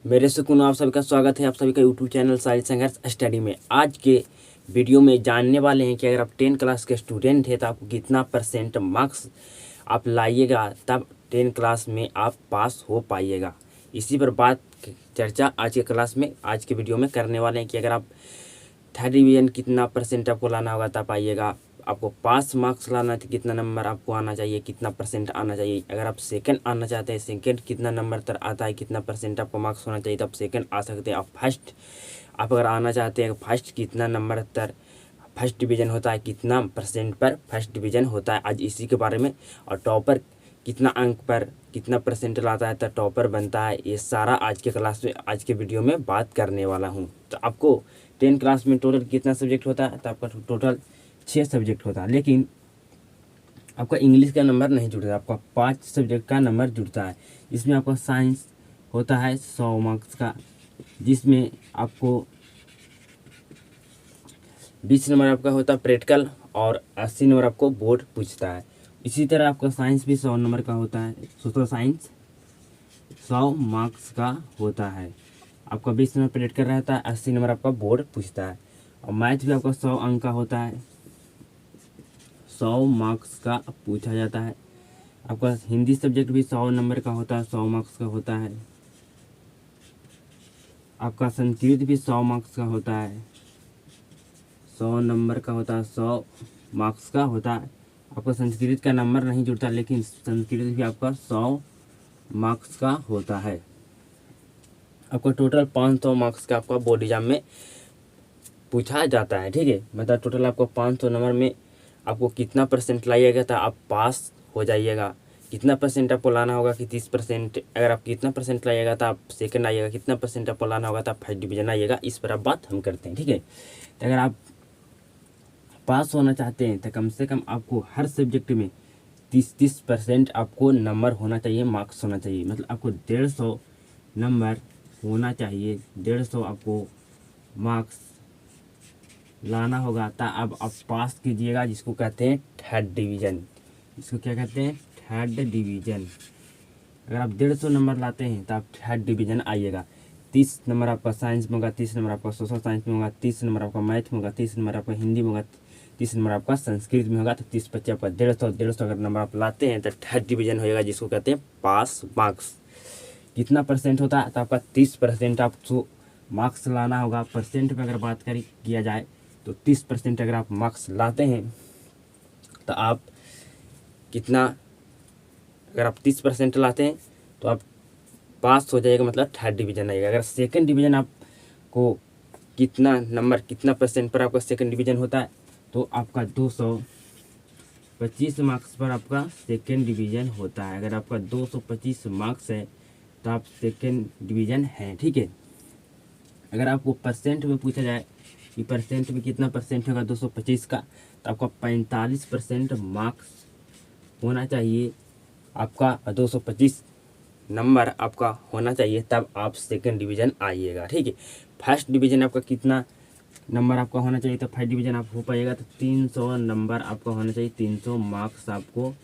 मेरे सुकून आप सभी का स्वागत है आप सभी का यूट्यूब चैनल साहिल संघर्ष स्टडी में। आज के वीडियो में जानने वाले हैं कि अगर आप 10 क्लास के स्टूडेंट हैं तो आपको कितना परसेंट मार्क्स आप लाइएगा तब 10 क्लास में आप पास हो पाइएगा। इसी पर बात चर्चा आज के क्लास में आज के वीडियो में करने वाले हैं कि अगर आप थर्ड डिवीजन कितना परसेंट आपको लाना होगा तब आइएगा। आपको पास मार्क्स लाना है तो कितना नंबर आपको आना चाहिए, कितना परसेंट आना चाहिए। अगर आप सेकंड आना चाहते हैं, सेकंड कितना नंबर तक आता है, कितना परसेंट आपको मार्क्स होना चाहिए तब सेकंड आ सकते हैं। आप फर्स्ट आप अगर आना चाहते हैं, फर्स्ट कितना नंबर तक फर्स्ट डिवीज़न होता है, कितना परसेंट पर फर्स्ट डिवीज़न होता है, आज इसी के बारे में। और टॉपर कितना अंक पर कितना परसेंट लाता है तो टॉपर बनता है, ये सारा आज के क्लास में आज के वीडियो में बात करने वाला हूँ। तो आपको 10 क्लास में टोटल कितना सब्जेक्ट होता है, तो आपका टोटल 6 सब्जेक्ट होता है, लेकिन आपका इंग्लिश का नंबर नहीं जुड़ता, आपका 5 सब्जेक्ट का नंबर जुड़ता है। इसमें आपका साइंस होता है 100 मार्क्स का, जिसमें आपको 20 नंबर आपका होता है प्रैक्टिकल और 80 नंबर आपको बोर्ड पूछता है। इसी तरह आपका साइंस भी 100 नंबर का होता है। सोशल साइंस 100 मार्क्स का होता है, आपका 20 नंबर प्रैक्टिकल रहता है, 80 नंबर आपका बोर्ड पूछता है। और मैथ भी आपका 100 अंक का होता है, 100 मार्क्स का पूछा जाता है। आपका हिंदी सब्जेक्ट भी 100 नंबर का होता है, 100 मार्क्स का होता है। आपका संस्कृत भी 100 मार्क्स का होता है, 100 नंबर का होता है, 100 मार्क्स का होता है। आपका संस्कृत का नंबर नहीं जुड़ता, लेकिन संस्कृत भी आपका 100 मार्क्स का होता है। आपका टोटल 500 मार्क्स का आपका बोर्ड एग्जाम में पूछा जाता है, ठीक है। मतलब टोटल आपको 500 नंबर में आपको कितना परसेंट लाइएगा तो आप पास हो जाइएगा। कितना परसेंट आपको लाना होगा कि 30%, अगर आप कितना परसेंट लाइएगा तो आप सेकंड आइएगा, कितना परसेंट आपको लाना होगा तो आप फर्स्ट डिवीजन आइएगा। इस पर आप बात हम करते हैं, ठीक है। तो अगर आप पास होना चाहते हैं तो कम से कम आपको हर सब्जेक्ट में 30% आपको नंबर होना चाहिए, मार्क्स होना चाहिए। मतलब आपको 150 नंबर होना चाहिए, 150 आपको मार्क्स लाना होगा तो अब आप पास कीजिएगा, जिसको कहते हैं थर्ड डिवीज़न। इसको क्या कहते हैं? Third division. अगर आप 150 नंबर लाते हैं तो आप थर्ड डिवीज़न आइएगा। 30 नंबर आपका साइंस में होगा, 30 नंबर आपका सोशल साइंस में होगा, 30 नंबर आपका मैथ में होगा, 30 नंबर आपका हिंदी में होगा, 30 नंबर आपका संस्कृत में होगा। तो 30-25 आपका 150 अगर नंबर आप लाते हैं तो थर्ड डिवीज़न होएगा, जिसको कहते हैं पास मार्क्स। कितना परसेंट होता है? तो आपका 30% आपको मार्क्स लाना होगा। परसेंट में अगर बात किया जाए तो 30% अगर आप मार्क्स लाते हैं तो आप कितना, अगर आप 30% लाते हैं तो आप पास हो जाएगा, मतलब थर्ड डिवीज़न आएगा। अगर सेकंड डिवीज़न आपको कितना नंबर कितना परसेंट पर आपका सेकंड डिवीज़न होता है तो आपका 225 मार्क्स पर आपका सेकंड डिवीज़न होता है। अगर आपका 225 मार्क्स है तो आप सेकंड डिवीज़न हैं, ठीक है। अगर आपको परसेंट में पूछा जाए कि परसेंट में कितना परसेंट होगा 225 का, तो आपका 45% मार्क्स होना चाहिए। आपका 225 नंबर आपका होना चाहिए, तब आप सेकंड डिवीज़न आइएगा, ठीक है। फर्स्ट डिवीज़न आपका कितना नंबर आपका होना चाहिए तो फर्स्ट डिवीज़न आप हो पाइएगा, तो 300 नंबर आपका होना चाहिए, 300 मार्क्स आपको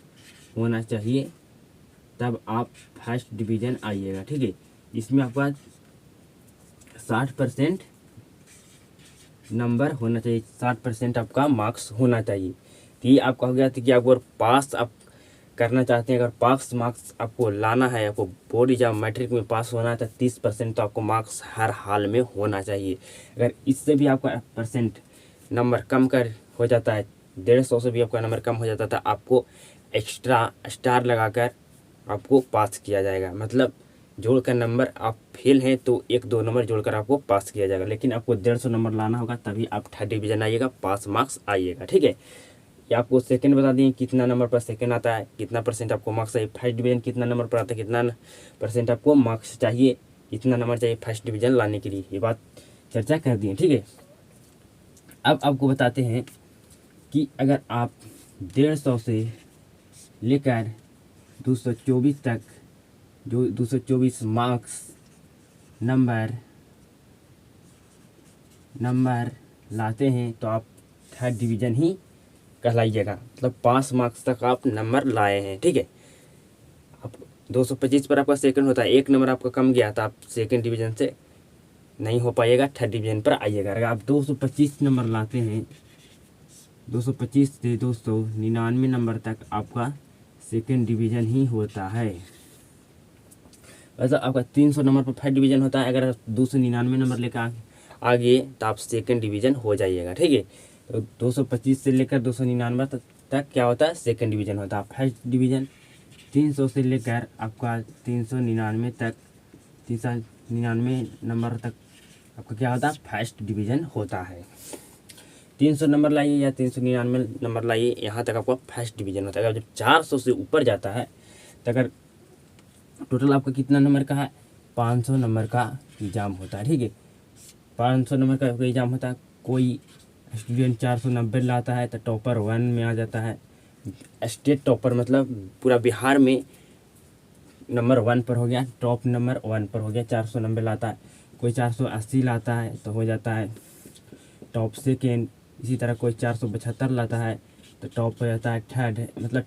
होना चाहिए, तब आप फर्स्ट डिवीज़न आइएगा, ठीक है। इसमें आपका 60% नंबर होना चाहिए, 60% आपका मार्क्स होना चाहिए। तो ये आपका हो गया था कि आप अगर पास आप करना चाहते हैं, अगर पास मार्क्स आपको लाना है, आपको बोर्ड एग्जाम मैट्रिक में पास होना है तो 30% तो आपको मार्क्स हर हाल में होना चाहिए। अगर इससे भी आपका परसेंट नंबर कम कर हो जाता है, 150 से भी आपका नंबर कम हो जाता था, आपको एक्स्ट्रा स्टार लगाकर आपको पास किया जाएगा। मतलब जोड़कर नंबर आप फेल हैं तो 1-2 नंबर जोड़कर आपको पास किया जाएगा, लेकिन आपको 150 नंबर लाना होगा तभी आप थर्ड डिवीज़न आइएगा, पास मार्क्स आइएगा, ठीक है। ये आपको सेकंड बता दें कितना नंबर पर सेकंड आता है, कितना परसेंट आपको मार्क्स चाहिए। फर्स्ट डिवीज़न कितना नंबर पर आता है, कितना परसेंट आपको मार्क्स चाहिए, कितना नंबर चाहिए फर्स्ट डिवीज़न लाने के लिए, ये बात चर्चा कर दी है, ठीक है। अब आपको बताते हैं कि अगर आप 150 से लेकर 224 तक जो 224 मार्क्स नंबर लाते हैं तो आप थर्ड डिवीज़न ही कहलाइएगा। मतलब 5 मार्क्स तक आप नंबर लाए हैं, ठीक है। आप 225 पर आपका सेकंड होता है, एक नंबर आपका कम गया तो आप सेकंड डिवीजन से नहीं हो पाइएगा, थर्ड डिवीजन पर आइएगा। अगर आप 225 नंबर लाते हैं, 225 से 299 नंबर तक आपका सेकंड डिवीजन ही होता है। वैसे आपका 300 नंबर पर फर्स्ट डिवीजन होता है। अगर 299 नंबर लेकर आगे तो आप सेकंड डिवीजन हो जाइएगा, ठीक है। तो 225 से लेकर 299 तक क्या होता है, सेकंड डिवीजन होता है। फर्स्ट डिवीजन 300 से लेकर आपका 399 तक, 399 नंबर तक आपका क्या होता है, फर्स्ट डिवीजन होता है। 300 नंबर लाइए या 399 नंबर लाइए, यहाँ तक आपका फर्स्ट डिवीजन होता है। अगर जब 400 से ऊपर जाता है तो अगर टोटल आपका कितना नंबर का है, 500 नंबर का एग्ज़ाम होता है, ठीक है। 500 नंबर का एग्ज़ाम होता है। कोई स्टूडेंट 490 लाता है तो टॉपर 1 में आ जाता है। स्टेट टॉपर मतलब पूरा बिहार में नंबर 1 पर हो गया, टॉप नंबर 1 पर हो गया, 490 लाता है। कोई 480 लाता है तो हो जाता है टॉप सेकेंड। इसी तरह कोई 475 लाता है तो टॉप हो जाता है थर्ड। मतलब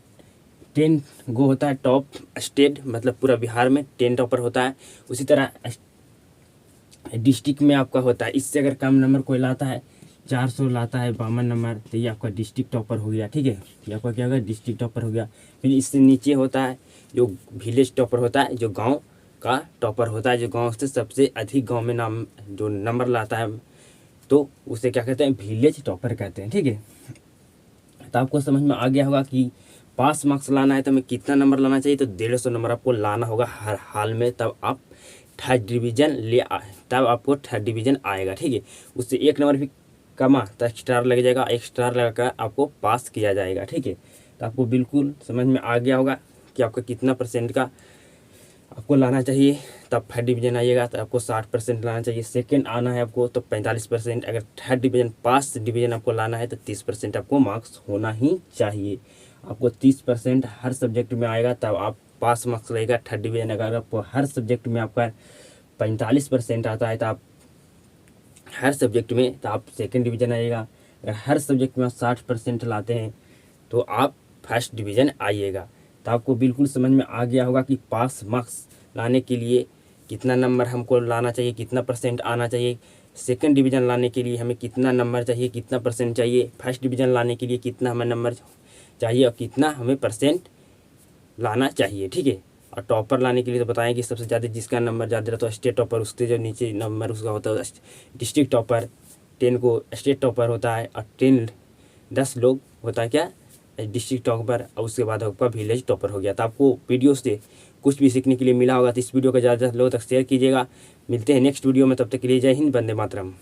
10 गो होता है टॉप स्टेट, मतलब पूरा बिहार में 10 टॉपर होता है। उसी तरह डिस्ट्रिक्ट में आपका होता है। इससे अगर कम नंबर कोई लाता है, 400 लाता है 52 नंबर, तो ये आपका डिस्ट्रिक्ट टॉपर हो गया, ठीक है। ये आपका क्या होगा, डिस्ट्रिक्ट टॉपर हो गया। फिर इससे नीचे होता है जो विलेज टॉपर होता है, जो गांव का टॉपर होता है, जो गांव से सबसे अधिक गांव में नाम जो नंबर लाता है तो उसे क्या कहते हैं, विलेज टॉपर कहते हैं, ठीक है। तो आपको समझ में आ गया होगा कि पास मार्क्स लाना है तो हमें कितना नंबर लाना चाहिए। तो 150 नंबर आपको लाना होगा हर हाल में, तब आप थर्ड डिवीजन तब आपको थर्ड डिवीजन आएगा, ठीक है। उससे एक नंबर भी कमा तो स्टार लग जाएगा, एक स्टार लगाकर आपको पास किया जाएगा, ठीक है। तो आपको बिल्कुल समझ में आ गया होगा कि आपका कितना % का आपको लाना चाहिए, तब थर्ड डिवीजन आइएगा। तो आपको 60% लाना चाहिए। सेकंड आना है आपको तो 45%। अगर थर्ड डिवीजन पास डिवीजन आपको लाना है तो 30% आपको मार्क्स होना ही चाहिए। आपको 30% हर सब्जेक्ट में आएगा तब आप पास मार्क्स लगेगा थर्ड डिवीजन। अगर आपको हर सब्जेक्ट में आपका 45% आता है तो आप हर सब्जेक्ट में तो आप सेकंड डिवीजन आइएगा। अगर हर सब्जेक्ट में आप 60% लाते हैं तो आप फर्स्ट डिवीजन आइएगा। तो आपको बिल्कुल समझ में आ गया होगा कि पास मार्क्स लाने के लिए कितना नंबर हमको लाना चाहिए, कितना % आना चाहिए। सेकंड डिवीज़न लाने के लिए हमें कितना नंबर चाहिए, कितना % चाहिए। फर्स्ट डिवीज़न लाने के लिए कितना हमें नंबर चाहिए और कितना हमें % लाना चाहिए, ठीक है। और टॉपर लाने के लिए तो बताएं कि सबसे ज़्यादा जिसका नंबर ज़्यादा रहता है स्टेट टॉपर, उसके जो नीचे नंबर उसका होता है डिस्ट्रिक्ट टॉपर। 10 को स्टेट टॉपर होता है और 10 लोग होता है क्या, डिस्ट्रिक्ट टॉपर। और उसके बाद आपका विलेज टॉपर हो गया। तो आपको वीडियो से कुछ भी सीखने के लिए मिला होगा तो इस वीडियो को ज़्यादा से ज़्यादा लोगों तक शेयर कीजिएगा। मिलते हैं नेक्स्ट वीडियो में, तब तक के लिए जय हिंद, वंदे मातरम।